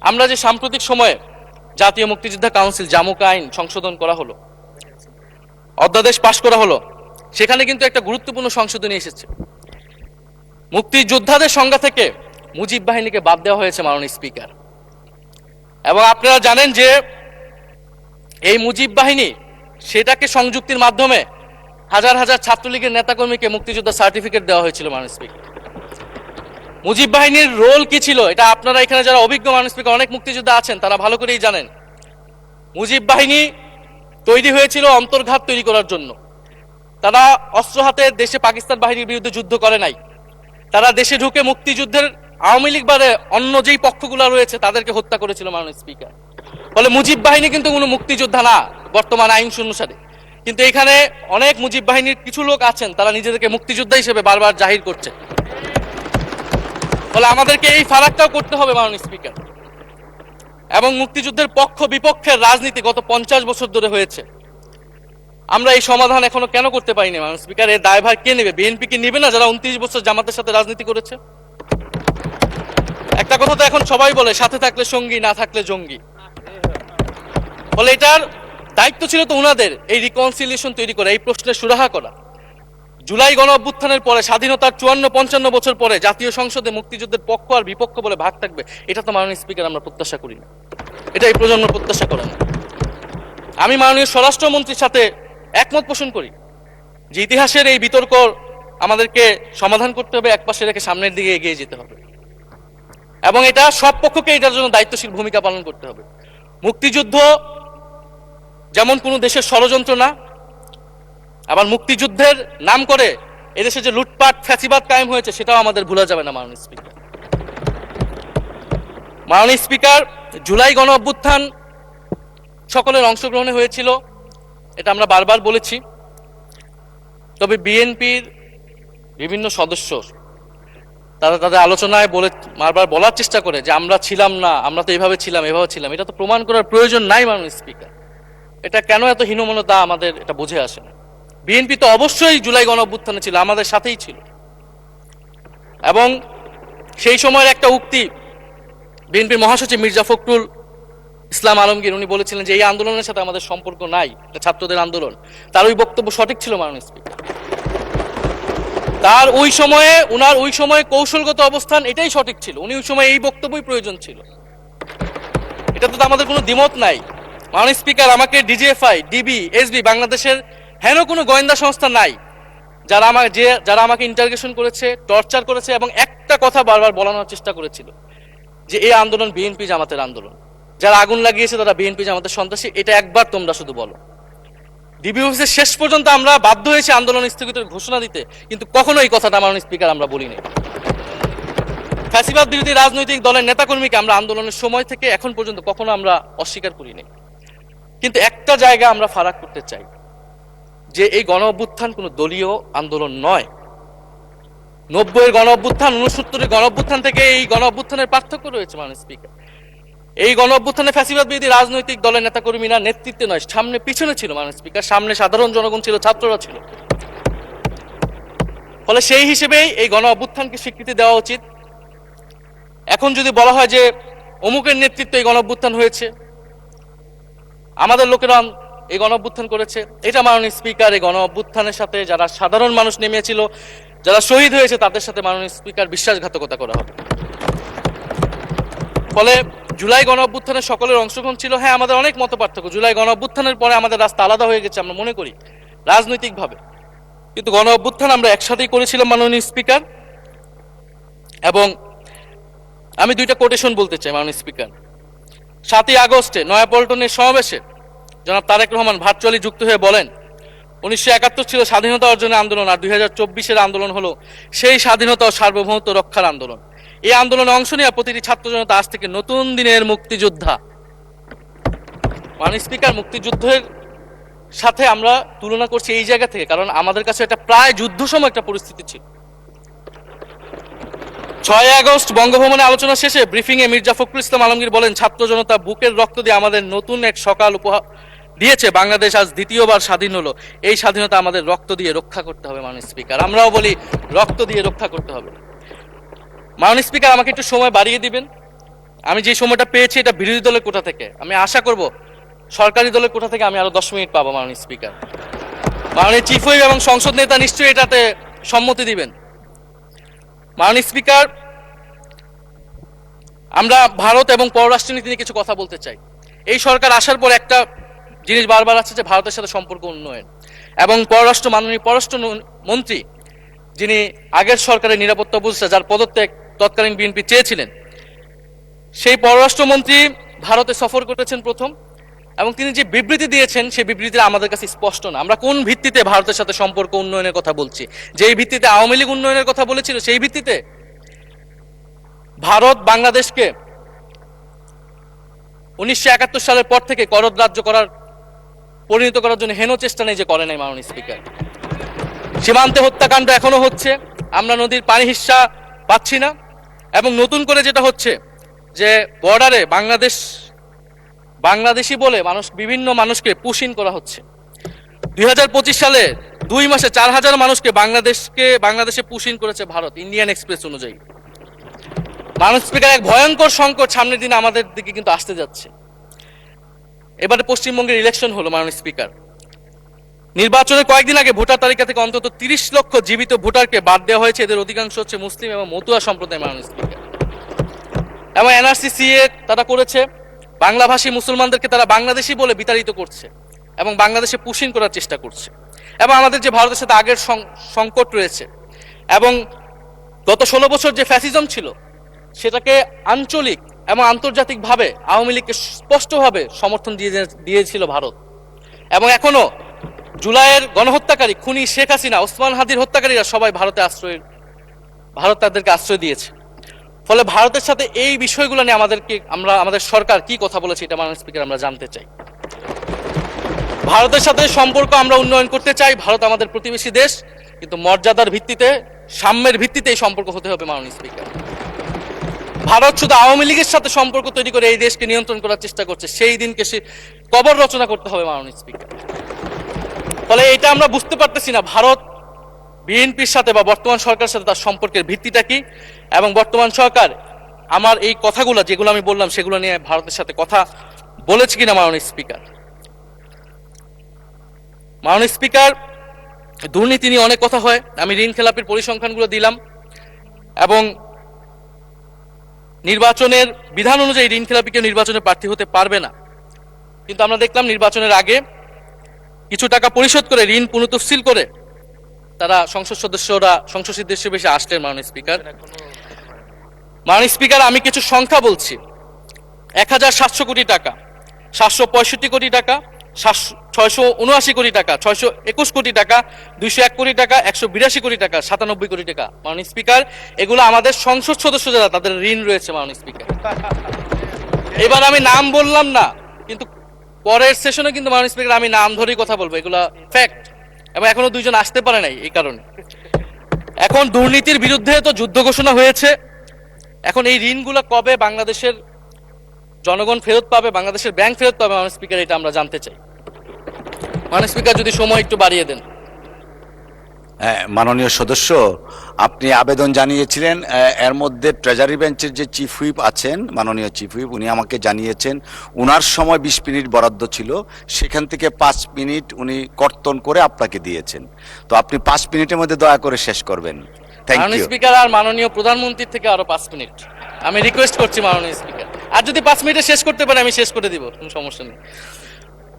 আমরা যে সাম্প্রতিক সময়ে জাতীয় মুক্তিযোদ্ধা কাউন্সিল জামুক আইন সংশোধন করা হলো, অধ্যাদেশ পাশ করা হলো, সেখানে কিন্তু একটা গুরুত্বপূর্ণ সংশোধনী এসেছে। মুক্তিযোদ্ধাদের সংজ্ঞা থেকে মুজিব বাহিনীকে বাদ দেওয়া হয়েছে। মাননীয় স্পিকার, এবং আপনারা জানেন যে এই মুজিব বাহিনী, সেটাকে সংযুক্তির মাধ্যমে হাজার হাজার ছাত্রলীগের নেতাকর্মীকে মুক্তিযোদ্ধা সার্টিফিকেট দেওয়া হয়েছিল। মাননীয় স্পিকার, মুজিব বাহিনীর রোল কি ছিল এটা আপনারা এখানে যারা অভিজ্ঞ মাননীয় স্পিকার অনেক মুক্তিযোদ্ধা আছেন তারা ভালো করেই জানেন। মুজিব বাহিনী তৈরি হয়েছিল অন্তর্ঘাত তৈরি করার জন্য। তারা অস্ত্র হাতে দেশে পাকিস্তান বাহিনীর বিরুদ্ধে যুদ্ধ করে নাই, তারা দেশে ঢুকে মুক্তিযুদ্ধের আওয়ামী লীগ বারে অন্য যেই পক্ষগুলো রয়েছে তাদেরকে হত্যা করেছিল। মাননীয় স্পিকার, ফলে মুজিব বাহিনী কিন্তু কোনো মুক্তিযোদ্ধা না বর্তমান আইন অনুসারে। কিন্তু এখানে অনেক মুজিব বাহিনীর কিছু লোক আছেন, তারা নিজেদেরকে মুক্তিযোদ্ধা হিসেবে বারবার জাহির করছে। ফলে আমাদেরকে এই ফারাকটাও করতে হবে মাননীয় স্পিকার। এবং মুক্তিযুদ্ধের পক্ষ বিপক্ষের রাজনীতি গত 50 বছর ধরে হয়েছে, আমরা এই সমাধান এখনো কেন করতে পারিনি? মাননীয় স্পিকার, এর দায়ভার কে নেবে? বিএনপি কি নেবে না, যারা 29 বছর জামাতের সাথে রাজনীতি করেছে? একটা কথা তো এখন সবাই বলে, সাথে থাকলে সঙ্গী, না থাকলে জঙ্গি। ফলে এটার দায়িত্ব ছিল তো উনাদের, এই রিকনসিলিয়েশন তৈরি করা, এই প্রশ্নের সুরাহা করা। জুলাই গণ অভ্যুত্থানের পরে, স্বাধীনতার 54-55 বছর পরে জাতীয় সংসদে মুক্তিযুদ্ধের পক্ষ আর বিপক্ষ বলে ভাগ থাকবে, এটা তো মাননীয় স্পিকার আমরা প্রত্যাশা করি না, এটা এই প্রজন্ম প্রত্যাশা করে না। আমি মাননীয় স্বরাষ্ট্রমন্ত্রীর সাথে একমত পোষণ করি যে ইতিহাসের এই বিতর্ক আমাদেরকে সমাধান করতে হবে, একপাশে রেখে সামনের দিকে এগিয়ে যেতে হবে, এবং এটা সব পক্ষকে এটার জন্য দায়িত্বশীল ভূমিকা পালন করতে হবে। মুক্তিযুদ্ধ যেমন কোনো দেশের ষড়যন্ত্র না, আবার মুক্তিযুদ্ধের নাম করে এদেশে যে লুটপাট ফ্যাসিবাদ কায়েম হয়েছে সেটাও আমাদের ভুলা যাবে না। মাননীয় স্পিকার, মাননীয় স্পিকার, জুলাই গণ অভ্যুত্থান সকলের অংশগ্রহণে হয়েছিল, এটা আমরা বারবার বলেছি। তবে বিএনপির বিভিন্ন সদস্য তারা তাদের আলোচনায় বারবার বলার চেষ্টা করে যে আমরা ছিলাম না, আমরা তো এভাবে ছিলাম, এভাবে ছিলাম। এটা তো প্রমাণ করার প্রয়োজন নাই মাননীয় স্পিকার। এটা কেন এত হীনমন্যতা আমাদের এটা বুঝে আসে না। বিএনপি তো অবশ্যই জুলাই গণ অভ্যুত্থানে ছিল, আমাদের সাথেই ছিল। এবং সেই সময়ের একটা উক্তি বিএনপির মহাসচিব মির্জা ফখরুল ইসলাম আলমগীর, উনি বলেছিলেন যে এই আন্দোলনের সাথে আমাদের সম্পর্ক নাই, এটা ছাত্রদের আন্দোলন। তার ওই বক্তব্য সঠিক ছিল মাননীয় স্পিকার। তার ওই সময়ে কৌশলগত অবস্থান এটাই সঠিক ছিল, উনি ওই সময় এই বক্তব্যই প্রয়োজন ছিল, এটাতে তো আমাদের কোনো দ্বিমত নাই। মাননীয় স্পিকার, আমাকে ডিজিএফআই, ডিবি, এসবি, বাংলাদেশের হেন কোনো গোয়েন্দা সংস্থা নাই যারা আমাকে ইন্টারগেশন করেছে, টর্চার করেছে, এবং একটা কথা বারবার বলানোর চেষ্টা করেছিল যে এই আন্দোলন বিএনপি জামাতের আন্দোলন, যারা আগুন লাগিয়েছে তারা বিএনপি জামাতের সন্ত্রাসী। এটা একবার তোমরা শুধু বলো। ডিবি অফিসে শেষ পর্যন্ত আমরা বাধ্য হয়েছি আন্দোলন স্থগিতের ঘোষণা দিতে, কিন্তু কখনো এই কথাটা মাননীয় স্পিকার আমরা বলিনি। ফ্যাসিবাদ বিরোধী রাজনৈতিক দলের নেতাকর্মীকে আমরা আন্দোলনের সময় থেকে এখন পর্যন্ত কখনো আমরা অস্বীকার করিনি। কিন্তু একটা জায়গা আমরা ফারাক করতে চাই, যে এই গণ অভ্যুত্থান কোনো দলীয় আন্দোলন নয়। 90-এর গণ অভ্যুত্থান, 69-এর গণ অভ্যুত্থান থেকে এই গণ অভ্যুত্থানের পার্থক্য রয়েছে মাননীয় স্পিকার। এই গণ অভ্যুত্থানে ফ্যাসিবাদ বিরোধী রাজনৈতিক দলের নেতাকর্মীরা নেতৃত্বে নয়, সামনে পিছনে ছিল মাননীয় স্পিকার। সামনে সাধারণ জনগণ ছিল, ছাত্ররা ছিল। ফলে সেই হিসেবেই এই গণ অভ্যুত্থানকে স্বীকৃতি দেওয়া উচিত। এখন যদি বলা হয় যে অমুকের নেতৃত্বে এই গণ অভ্যুত্থান হয়েছে, আমাদের লোকেরা এই গণ অভ্যুত্থান করেছে, এটা মাননীয় স্পিকার এই গণ অভ্যুত্থানের সাথে যারা সাধারণ মানুষ নেমেছিল, যারা শহীদ হয়েছে তাদের সাথে মাননীয় স্পিকার বিশ্বাসঘাতকতা করা হবে। ফলে জুলাই গণ অভ্যুত্থানে সকলের অংশগ্রহণ ছিল। হ্যাঁ, আমাদের অনেক মতপার্থক্য। জুলাই গণ অভ্যুত্থানের পরে আমাদের রাস্তা আলাদা হয়ে গেছে, আমরা মনে করি রাজনৈতিকভাবে, কিন্তু গণ অভ্যুত্থান আমরা একসাথেই করেছিলাম মাননীয় স্পিকার। এবং আমি দুইটা কোটেশন বলতে চাই মাননীয় স্পিকার। 7ই আগস্টে নয়াপল্টনের সমাবেশে জনাব তারেক রহমান ভার্চুয়ালি যুক্ত হয়ে বলেন, 1971 ছিল স্বাধীনতা অর্জনের আন্দোলন, আর 2024-এর আন্দোলন হলো সেই স্বাধীনতা ও সার্বভৌমত্ব রক্ষার আন্দোলন। এই আন্দোলনে অংশ নেওয়া প্রতিটি ছাত্র জনতা আজ থেকে নতুন দিনের মুক্তিযোদ্ধা। মাননীয় স্পিকার, মুক্তিযুদ্ধের সাথে আমরা তুলনা করছি এই জায়গা থেকে, কারণ আমাদের কাছে এটা প্রায় যুদ্ধ সময় একটা পরিস্থিতি ছিল। 6 আগস্ট বঙ্গভবনে আলোচনা শেষে ব্রিফিংয়ে মির্জা ফখরুল ইসলাম আলমগীর বলেন, ছাত্র জনতা বুকের রক্ত দিয়ে আমাদের নতুন এক সকাল উপহার দিয়েছে। বাংলাদেশ আজ দ্বিতীয়বার স্বাধীন হলো। এই স্বাধীনতা আমাদের রক্ত দিয়ে রক্ষা করতে হবে মাননীয় স্পিকার। আমরাও বলি রক্ত দিয়ে রক্ষা করতে হবে। মাননীয় স্পিকার, আমাকে একটু সময় বাড়িয়ে দিবেন। আমি যে সময়টা পেয়েছি এটা বিরোধী দলের কোটা থেকে, আমি আশা করব সরকারি দলের কোটা থেকে আমি আরো 10 মিনিট পাবো মাননীয় স্পিকার। মাননীয় চিফ হুইপ এবং সংসদ নেতা নিশ্চয়ই এটাতে সম্মতি দিবেন। মাননীয় স্পিকার, আমরা ভারত এবং পররাষ্ট্রনীতি নিয়ে কিছু কথা বলতে চাই। এই সরকার আসার পর একটা জিনিস বারবার আছে যে ভারতের সাথে সম্পর্ক উন্নয়ন, এবং মাননীয় পররাষ্ট্র মন্ত্রী যিনি আগের সরকারের নিরাপত্তা উপদেষ্টা, যার পদত্যাগ তৎকালীন বিএনপি চেয়েছিলেন, সেই পররাষ্ট্রমন্ত্রী ভারতে সফর করেছেন প্রথম, এবং তিনি যে বিবৃতি দিয়েছেন সেই বিবৃতি আমাদের কাছে স্পষ্ট না। আমরা কোন ভিত্তিতে ভারতের সাথে সম্পর্ক উন্নয়নের কথা বলছি? যেই ভিত্তিতে আওয়ামী লীগ উন্নয়নের কথা বলেছিল সেই ভিত্তিতে? ভারত বাংলাদেশকে 1971 সালের পর থেকে করদ রাজ্য পরিণত করার জন্য হেন চেষ্টা নেই যে করে নাই মাননীয় স্পিকার। সীমান্তে হত্যাকাণ্ড এখনো হচ্ছে, আমরা নদীর পানি হিস্সা পাচ্ছি না, এবং নতুন করে যেটা হচ্ছে যে বর্ডারে বাংলাদেশি বলে বিভিন্ন মানুষকে পুশ ইন করা হচ্ছে। 2025 সালে 2 মাসে 4000 মানুষকে বাংলাদেশে পুশ ইন করেছে ভারত, ইন্ডিয়ান এক্সপ্রেস অনুযায়ী। মাননীয় স্পিকার, এক ভয়ঙ্কর সংকট সামনের দিনে আমাদের দিকে কিন্তু আসতে যাচ্ছে। এবারে পশ্চিমবঙ্গের ইলেকশন হলো মাননীয় স্পিকার। নির্বাচনের কয়েকদিন আগে ভোটার তালিকা থেকে অন্তত 30 লক্ষ জীবিত ভোটারকে বাদ দেওয়া হয়েছে। এদের অধিকাংশ হচ্ছে মুসলিম এবং মতুয়া সম্প্রদায় মাননীয় স্পিকার। এবং NRC-CA তারা করেছে, বাংলাভাষী মুসলমানদেরকে তারা বাংলাদেশি বলে বিতাড়িত করছে এবং বাংলাদেশে পুশিং করার চেষ্টা করছে। এবং আমাদের যে ভারতের সাথে আগের সংকট রয়েছে, এবং গত 16 বছর যে ফ্যাসিজম ছিল সেটাকে আঞ্চলিক এবং আন্তর্জাতিকভাবে আওয়ামী লীগকে স্পষ্টভাবে সমর্থন দিয়েছিল ভারত। এবং এখনো জুলাইয়ের গণহত্যাকারী খুনি শেখ হাসিনা, ওসমান হাদির হত্যাকারীরা সবাই ভারত তাদেরকে আশ্রয় দিয়েছে। ফলে ভারতের সাথে এই বিষয়গুলো নিয়ে আমাদের সরকার কি কথা বলেছে এটা মাননীয় স্পিকার আমরা জানতে চাই। ভারতের সাথে সম্পর্ক আমরা উন্নয়ন করতে চাই, ভারত আমাদের প্রতিবেশী দেশ, কিন্তু মর্যাদার ভিত্তিতে, সাম্যের ভিত্তিতে এই সম্পর্ক হতে হবে মাননীয় স্পিকার। ভারত শুধু আওয়ামী লীগের সাথে সম্পর্ক তৈরি করে এই দেশকে নিয়ন্ত্রণ করার চেষ্টা করছে, সেই দিনকে সে কবর রচনা করতে হবে মাননীয় স্পিকার। ফলে এটা আমরা বুঝতে পারতেছি না ভারত বিএনপির সাথে বা বর্তমান সরকারের সাথে তার সম্পর্কের ভিত্তিটা কি, এবং বর্তমান সরকার আমার এই কথাগুলো যেগুলো আমি বললাম সেগুলো নিয়ে ভারতের সাথে কথা বলেছে কিনা মাননীয় স্পিকার। মাননীয় স্পিকার, দুর্নীতি নিয়ে অনেক কথা হয়, আমি ঋণ খেলাপির পরিসংখ্যানগুলো দিলাম, এবং নির্বাচনের বিধান অনুযায়ী ঋণ খেলাপিকে নির্বাচনে প্রার্থী হতে পারবে না, কিন্তু আমরা দেখলাম নির্বাচনের আগে কিছু টাকা পরিশোধ করে ঋণ পুনঃতফসিল করে তারা সংসদ সদস্য বেশি আসলেন মাননীয় স্পিকার। মাননীয় স্পিকার, আমি কিছু সংখ্যা বলছি। 1700 কোটি টাকা, 765 কোটি টাকা, 679 কোটি টাকা, 621 কোটি টাকা, 201 কোটি টাকা, 182 কোটি টাকা, 97 কোটি টাকা। মাননীয় স্পিকার, এগুলো আমাদের সংসদ সদস্য যারা তাদের ঋণ রয়েছে মাননীয় স্পিকার। এবার আমি নাম বললাম না, কিন্তু পরের সেশনে কিন্তু মাননীয় স্পিকার আমি নাম ধরেই কথা বলবো, এগুলা ফ্যাক্ট, এবং এখনো 2 জন আসতে পারে নাই এই কারণে। এখন দুর্নীতির বিরুদ্ধে তো যুদ্ধ ঘোষণা হয়েছে, এখন এই ঋণগুলো কবে বাংলাদেশের জনগণ ফেরত পাবে, বাংলাদেশের ব্যাংক ফেরত পাবে মাননীয় স্পিকার, এটা আমরা জানতে চাই। মাননীয় স্পিকার, যদি সময় একটু বাড়িয়ে দেন। হ্যাঁ, মাননীয় সদস্য, আপনি আবেদন জানিয়েছিলেন, এর মধ্যে ট্রেজারি বেঞ্চের যে চিফ হুইপ আছেন, মাননীয় চিফ হুইপ, উনি আমাকে জানিয়েছেন উনার সময় 20 মিনিট বরাদ্দ ছিল, সেখান থেকে 5 মিনিট উনি কর্তন করে আপনাকে দিয়েছেন। তো আপনি 5 মিনিটের মধ্যে দয়া করে শেষ করবেন। থ্যাংক মাননীয় ইউ। স্পিকার, আর মাননীয় প্রধানমন্ত্রীর থেকে আরো 5 মিনিট আমি রিকোয়েস্ট করছি মাননীয় স্পিকার। আর যদি 5 মিনিটে শেষ করতে পারে আমি শেষ করে দিব, কোনো সমস্যা নেই।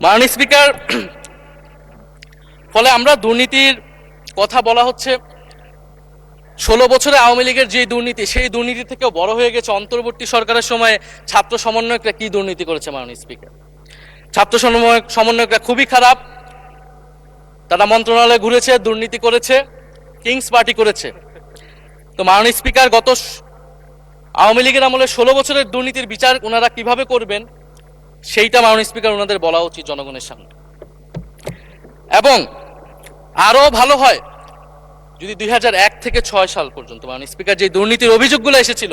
মাননীয় স্পিকার, ফলে আমরা দুর্নীতির কথা বলা হচ্ছে, 16 বছরে আওয়ামী লীগের যে দুর্নীতি, সেই দুর্নীতি থেকেও বড় হয়ে গেছে অন্তর্বর্তী সরকারের সময় ছাত্র সমন্বয়করা কি দুর্নীতি করেছে। মাননীয় স্পিকার, ছাত্র সমন্বয়করা খুবই খারাপ, তারা মন্ত্রণালয়ে ঘুরেছে, দুর্নীতি করেছে, কিংস পার্টি করেছে। তো মাননীয় স্পিকার, গত আওয়ামী লীগের আমলে 16 বছরের দুর্নীতির বিচার ওনারা কিভাবে করবেন সেইটা মাননীয় স্পিকার ওনাদের বলা উচিত জনগণের সামনে। এবং আরো ভালো হয় যদি 2001 থেকে 6 সাল পর্যন্ত মাননীয় স্পিকার যে দুর্নীতির অভিযোগগুলো এসেছিল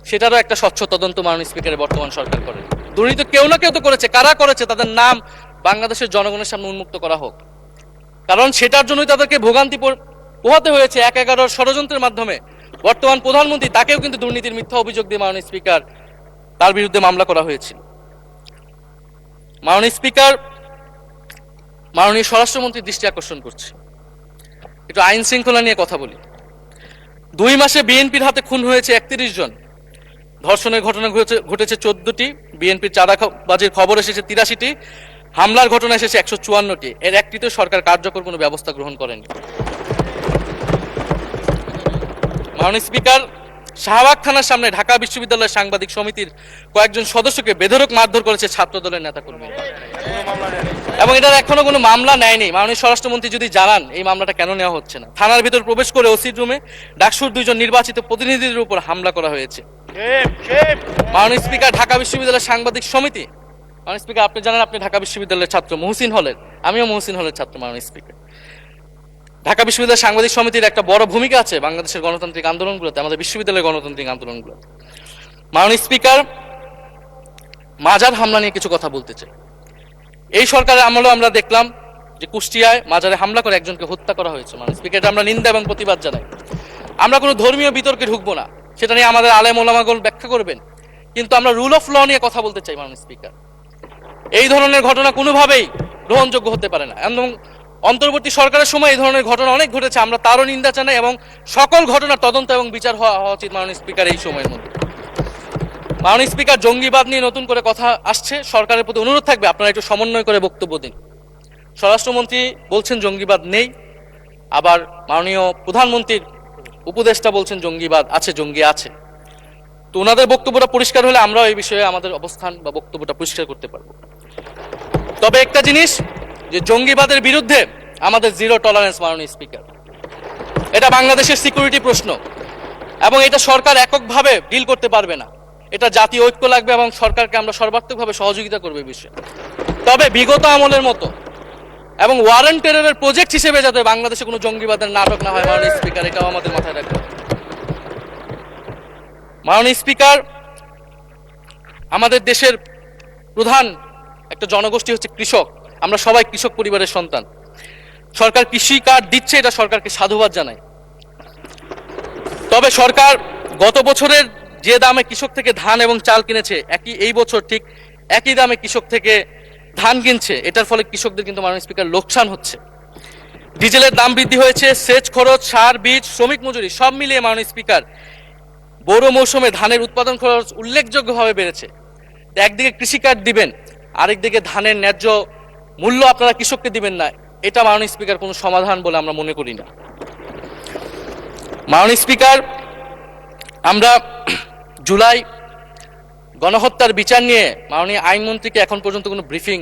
সেটারও একটা স্বচ্ছ তদন্ত মাননীয় স্পিকারের বর্তমান সরকার করে। দুর্নীতি কেউ না কেউ তো করেছে, কারা করেছে তাদের নাম বাংলাদেশের জনগণের সামনে উন্মুক্ত করা হোক, কারণ সেটার জন্যই তাদেরকে ভোগান্তি পোহাতে হয়েছে 1/11 ষড়যন্ত্রের মাধ্যমে। বর্তমান প্রধানমন্ত্রী, তাকেও কিন্তু দুর্নীতির মিথ্যা অভিযোগ দিয়ে মাননীয় স্পিকার তার বিরুদ্ধে মামলা করা হয়েছিল। মাননীয় স্পিকার, মাননীয় স্বরাষ্ট্রমন্ত্রীর দৃষ্টি আকর্ষণ করছে, একটু আইন শৃঙ্খলা নিয়ে কথা বলি। 2 মাসে বিএনপির হাতে খুন হয়েছে 31 জন, ধর্ষণের ঘটনা ঘটেছে 14টি, বিএনপির চাঁদাবাজির খবর এসেছে 83টি, হামলার ঘটনা এসেছে 154টি। এর একটিতে সরকার কার্যকর কোনো ব্যবস্থা গ্রহণ করেনি। মাননীয় স্পিকার, শাহবাগ থানার সামনে ঢাকা বিশ্ববিদ্যালয়ের সাংবাদিক সমিতির কয়েকজন সদস্যকে বেধড়ক মারধর করেছে ছাত্র দলের নেতাকর্মী, এবং এটার এখনো কোনো মামলা নেয়নি। মাননীয় স্বরাষ্ট্রমন্ত্রী যদি জানান এই মামলাটা কেন নেওয়া হচ্ছে না। থানার ভিতর প্রবেশ করে ওসির রুমে ডাকসুর 2 জন নির্বাচিত প্রতিনিধিদের উপর হামলা করা হয়েছে। মাননীয় স্পিকার, ঢাকা বিশ্ববিদ্যালয়ের সাংবাদিক সমিতি, মাননীয় স্পিকার আপনি জানেন আপনি ঢাকা বিশ্ববিদ্যালয়ের ছাত্র, মহসিন হলের, আমিও মহসিন হলের ছাত্র। মাননীয় স্পিকার, ঢাকা বিশ্ববিদ্যালয়ের সাংবাদিক সমিতির একটা বড় ভূমিকা আছে বাংলাদেশের গণতান্ত্রিক আন্দোলনগুলোতে, আমাদের বিশ্ববিদ্যালয়ের গণতান্ত্রিক আন্দোলনগুলোতে। মাননীয় স্পিকার, মাজার হামলা নিয়ে কিছু কথা বলতে চাই। এই সরকারের আমলেও আমরা দেখলাম যে কুষ্টিয়ায় মাজারে হামলা করে একজনকে হত্যা করা হয়েছে। মাননীয় স্পিকার, আমরা নিন্দা এবং প্রতিবাদ জানাই। আমরা কোনো ধর্মীয় বিতর্কে ঢুকবো না, সেটা নিয়ে আমাদের আলেম ওলামাগণ ব্যাখ্যা করবেন, কিন্তু আমরা রুল অফ ল নিয়ে কথা বলতে চাই। মাননীয় স্পিকার, এই ধরনের ঘটনা কোনোভাবেই গ্রহণযোগ্য হতে পারে না, এবং অন্তর্বর্তী সরকারের সময় এই ধরনের ঘটনা অনেক ঘটেছে, আমরা তারও নিন্দা জানাই, এবং সকল ঘটনার তদন্ত এবং বিচার হওয়া উচিত মাননীয় স্পিকার এই সময়ের মধ্যে। মাননীয় স্পিকার, জঙ্গিবাদ নিয়ে নতুন করে কথা আসছে, সরকারের প্রতি অনুরোধ থাকবে আপনারা একটু সমন্বয় করে বক্তব্য দিন। স্বরাষ্ট্রমন্ত্রী বলছেন জঙ্গিবাদ নেই, আবার মাননীয় প্রধানমন্ত্রীর উপদেষ্টা বলছেন জঙ্গিবাদ আছে, জঙ্গি আছে। তো ওনাদের বক্তব্যটা পরিষ্কার হলে আমরাও এই বিষয়ে আমাদের অবস্থান বা বক্তব্যটা পরিষ্কার করতে পারবো। তবে একটা জিনিস, যে জঙ্গিবাদের বিরুদ্ধে আমাদের জিরো টলারেন্স। মাননীয় স্পিকার, এটা বাংলাদেশের সিকিউরিটি প্রশ্ন, এবং এটা সরকার এককভাবে ডিল করতে পারবে না, এটা জাতীয় ঐক্য লাগবে, এবং সরকারকে আমরা সর্বাত্মকভাবে সহযোগিতা করবো এই বিষয়ে। তবে বিগত আমলের মতো এবং ওয়ারেন্ট টেররের প্রজেক্ট হিসেবে যাতে বাংলাদেশে কোনো জঙ্গিবাদের নাটক না হয় মাননীয় স্পিকার, এটাও আমাদের মাথায় রাখতে হবে। মাননীয় স্পিকার, আমাদের দেশের প্রধান একটা জনগোষ্ঠী হচ্ছে কৃষক, আমরা সবাই কৃষক পরিবারের সন্তান। সরকার কৃষি কার্ড দিচ্ছে, এটা সরকারকে সাধুবাদ জানাই। তবে সরকার গত বছরের যে দামে কৃষক থেকে ধান এবং চাল কিনেছে, এই বছর ঠিক একই দামে কৃষক থেকে ধান কিনছে, এটার ফলে কৃষকদের কিন্তু মাননীয় স্পিকার লোকসান হচ্ছে। ডিজেলের দাম বৃদ্ধি হয়েছে, সেচ খরচ, সার, বীজ, শ্রমিক মজুরি সব মিলিয়ে মাননীয় স্পিকার বোরো মৌসুমে ধানের উৎপাদন খরচ উল্লেখযোগ্যভাবে বেড়েছে। একদিকে কৃষি কার্ড দিবেন, আরেকদিকে ধানের ন্যায্য মূল্য আপনারা কৃষককে দিবেন না, এটা মাননীয় স্পিকার কোনো সমাধান বলে আমরা মনে করি না। মাননীয় স্পিকার, আমরা জুলাই গণহত্যার বিচার নিয়ে মাননীয় আইনমন্ত্রীকে এখন পর্যন্ত কোনো ব্রিফিং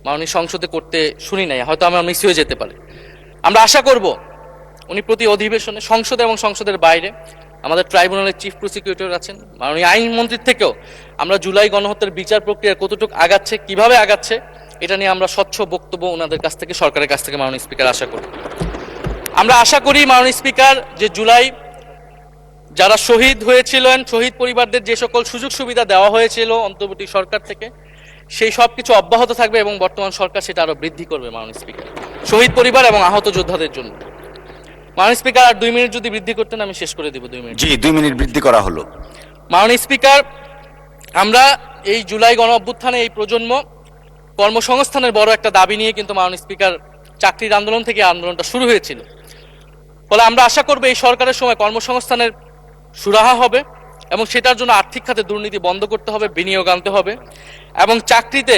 মাননীয় সংসদে করতে শুনি নাই, হয়তো আমরা মিস হয়ে যেতে পারে। আমরা আশা করব উনি প্রতি অধিবেশনে সংসদে এবং সংসদের বাইরে আমাদের ট্রাইব্যুনালের চিফ প্রসিকিউটর আছেন, মাননীয় আইনমন্ত্রীর থেকেও আমরা জুলাই গণহত্যার বিচার প্রক্রিয়া কতটুকু আগাচ্ছে, কিভাবে আগাচ্ছে, এটা নিয়ে আমরা স্বচ্ছ বক্তব্য ওনাদের কাছ থেকে, সরকারের কাছ থেকে মাননীয় স্পিকার আশা করি। আমরা আশা করি মাননীয় স্পিকার, যে জুলাই যারা শহীদ হয়েছিলেন, শহীদ পরিবারদের যে সকল সুযোগ সুবিধা দেওয়া হয়েছিল অন্তর্বর্তী সরকার থেকে, সেই সব কিছু অব্যাহত থাকবে, এবং বর্তমান সরকার সেটা আরো বৃদ্ধি করবে মাননীয় স্পিকার, শহীদ পরিবার এবং আহত যোদ্ধাদের জন্য। মাননীয় স্পিকার আর 2 মিনিট যদি বৃদ্ধি করতেন আমি শেষ করে দেব 2 মিনিট। জি, 2 মিনিট বৃদ্ধি করা হলো। মাননীয় স্পিকার, আমরা এই জুলাই গণ অভ্যুত্থানে এই প্রজন্ম কর্মসংস্থানের বড় একটা দাবি নিয়ে কিন্তু মাননীয় স্পিকার চাকরির আন্দোলন থেকে আন্দোলনটা শুরু হয়েছিল। ফলে আমরা আশা করব এই সরকারের সময় কর্মসংস্থানের সুরাহা হবে এবং সেটার জন্য আর্থিক খাতে দুর্নীতি বন্ধ করতে হবে, বিনিয়োগ আনতে হবে এবং চাকরিতে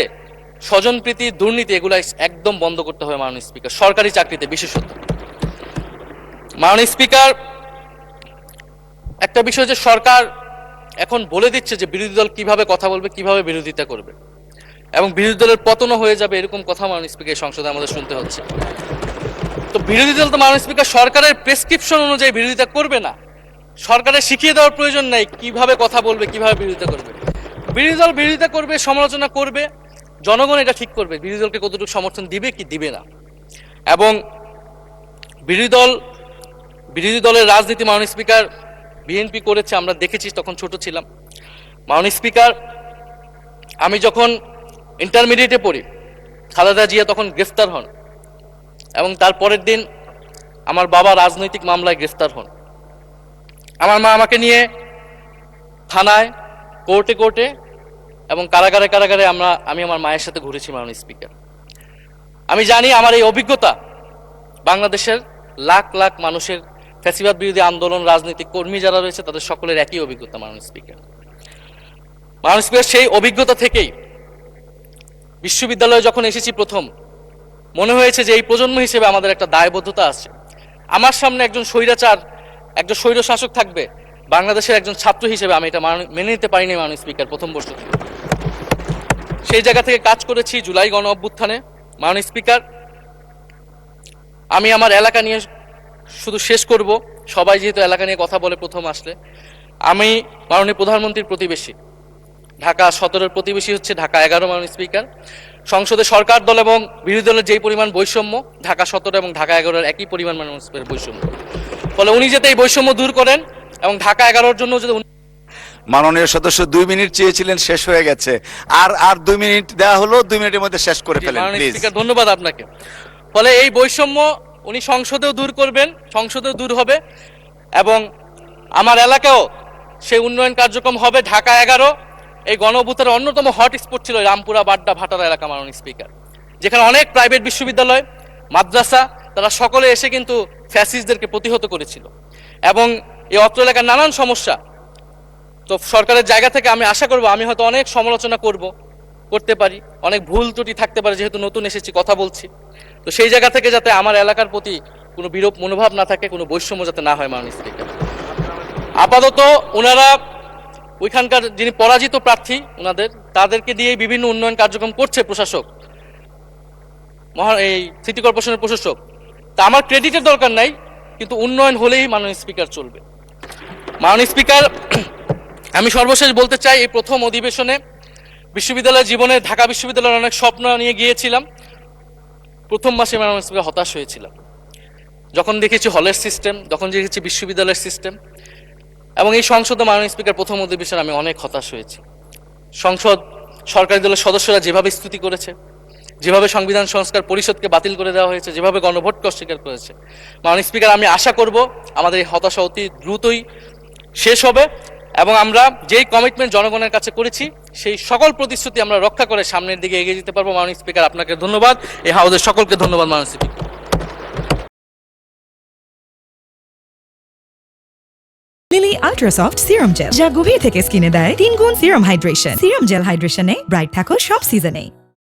স্বজনপ্রীতি, দুর্নীতি এগুলো একদম বন্ধ করতে হবে মাননীয় স্পিকার, সরকারি চাকরিতে বিশেষত। মাননীয় স্পিকার, একটা বিষয় যে সরকার এখন বলে দিচ্ছে যে বিরোধী দল কিভাবে কথা বলবে, কিভাবে বিরোধিতা করবে এবং বিরোধী দলের পতনও হয়ে যাবে, এরকম কথা মাননীয় স্পিকার সংসদে আমাদের শুনতে হচ্ছে। তো বিরোধী দল তো মাননীয় স্পিকার সরকারের প্রেসক্রিপশন অনুযায়ী বিরোধিতা করবে না, সরকারের শিখিয়ে দেওয়ার প্রয়োজন নেই কিভাবে কথা বলবে, কিভাবে বিরোধিতা করবে। বিরোধী দল বিরোধিতা করবে, সমালোচনা করবে, জনগণ এটা ঠিক করবে বিরোধী দলকে কতটুকু সমর্থন দিবে কি দিবে না। এবং বিরোধী দলের রাজনীতি মাননীয় স্পিকার বিএনপি করেছে, আমরা দেখেছি, তখন ছোট ছিলাম। মাননীয় স্পিকার, আমি যখন ইন্টারমিডিয়েটে পড়ি খালেদা জিয়া তখন গ্রেফতার হন এবং তার পরের দিন আমার বাবা রাজনৈতিক মামলায় গ্রেফতার হন। আমার মা আমাকে নিয়ে থানায়, কোর্টে এবং কারাগারে আমি আমার মায়ের সাথে ঘুরেছি মাননীয় স্পিকার। আমি জানি আমার এই অভিজ্ঞতা বাংলাদেশের লাখ লাখ মানুষের, ফ্যাসিবাদ বিরোধী আন্দোলন, রাজনৈতিক কর্মী যারা রয়েছে তাদের সকলের একই অভিজ্ঞতা মাননীয় স্পিকার। মাননীয় স্পিকার, সেই অভিজ্ঞতা থেকেই বিশ্ববিদ্যালয়ে যখন এসেছি প্রথম মনে হয়েছে যে এই প্রজন্ম হিসেবে আমাদের একটা দায়বদ্ধতা আছে। আমার সামনে একজন স্বৈরাচার, একজন স্বৈর শাসক থাকবে, বাংলাদেশের একজন ছাত্র হিসেবে আমি এটা মেনে নিতে পারিনি মাননীয় স্পিকার প্রথম বর্ষ থেকে। সেই জায়গা থেকে কাজ করেছি জুলাই গণ অভ্যুত্থানে। মাননীয় স্পিকার, আমি আমার এলাকা নিয়ে শুধু শেষ করব, সবাই যেহেতু এলাকা নিয়ে কথা বলে প্রথম আসলে, আমি মাননীয় প্রধানমন্ত্রীর প্রতিবেশী, ঢাকা 17-এর প্রতিবেশী হচ্ছে ঢাকা 11 মাননীয় স্পিকার। সংসদে সরকার দল এবং বিরোধী দলের যেই পরিমাণ বৈষম্য, ঢাকা 17 এবং ঢাকা 11-এর একই পরিমাণ মাননীয় স্পিকার বৈষম্য। ফলে উনি যাতে এই বৈষম্য দূর করেন এবং ঢাকা 11-এর জন্য যদি মাননীয় সদস্য 2 মিনিট চেয়েছিলেন, শেষ হয়ে গেছে। আর 2 মিনিট দেওয়া হলো, 2 মিনিটের মধ্যে শেষ করে ফেলেন প্লিজ। স্পিকার, ধন্যবাদ আপনাকে। ফলে এই বৈষম্য উনি সংসদেও দূর করবেন, সংসদেও দূর হবে এবং আমার এলাকাও সেই উন্নয়ন কার্যক্রম হবে। ঢাকা 11 এই গণ অভ্যুত্থানের অন্যতম হট স্পট ছিল রামপুরা, বাড্ডা, ভাটারা এলাকা মাননীয় স্পিকার, যেখানে অনেক প্রাইভেট বিশ্ববিদ্যালয়, মাদ্রাসা, তারা সকলে এসে কিন্তু ফ্যাসিস্টদেরকে প্রতিহত করেছিল এবং এই অত্র এলাকার নানান সমস্যা। তো সরকারের জায়গা থেকে আমি আশা করব, আমি হয়তো অনেক সমালোচনা করতে পারি, অনেক ভুল ত্রুটি থাকতে পারে, যেহেতু নতুন এসেছি, কথা বলছি। তো সেই জায়গা থেকে যাতে আমার এলাকার প্রতি কোনো বিরূপ মনোভাব না থাকে, কোনো বৈষম্য যাতে না হয় মাননীয় স্পিকার। আপাতত ওনারা ওইখানকার যিনি পরাজিত প্রার্থী তাদেরকে দিয়ে বিভিন্ন উন্নয়ন কার্যক্রম করছে প্রশাসক, এই সিটি কর্পোরেশনের প্রশাসক। তা আমার ক্রেডিটের দরকার নাই, কিন্তু উন্নয়ন হলেই মাননীয় স্পিকার চলবে। মাননীয় স্পিকার, আমি সর্বশেষ বলতে চাই, এই প্রথম অধিবেশনে বিশ্ববিদ্যালয় জীবনে ঢাকা বিশ্ববিদ্যালয়ের অনেক স্বপ্ন নিয়ে গিয়েছিলাম। প্রথম মাসে মাননীয় স্পিকার হতাশ হয়েছিলাম যখন দেখেছি হলের সিস্টেম, যখন দেখেছি বিশ্ববিদ্যালয়ের সিস্টেম এবং এই সংসদে মাননীয় স্পিকার প্রথম অধিবেশনে আমি অনেক হতাশ হয়েছি। সংসদ, সরকারি দলের সদস্যরা যেভাবে স্তুতি করেছে, যেভাবে সংবিধান সংস্কার পরিষদকে বাতিল করে দেওয়া হয়েছে, যেভাবে গণভোটকে অস্বীকার করেছে, মাননীয় স্পিকার, আমি আশা করব আমাদের এই হতাশা অতি দ্রুতই শেষ হবে এবং আমরা যেই কমিটমেন্ট জনগণের কাছে করেছি সেই সকল প্রতিশ্রুতি আমরা রক্ষা করে সামনের দিকে এগিয়ে যেতে পারবো। মাননীয় স্পিকার, আপনাকে ধন্যবাদ, এই হাউসের সকলকে ধন্যবাদ মাননীয় speaker. Lily ultrasoft serum gel, যা গভীর থেকে স্কিনে দেয় 3 গুণ সিরাম হাইড্রেশন। সিরাম জেল হাইড্রেশনে ব্রাইট থাকো সব সিজনে।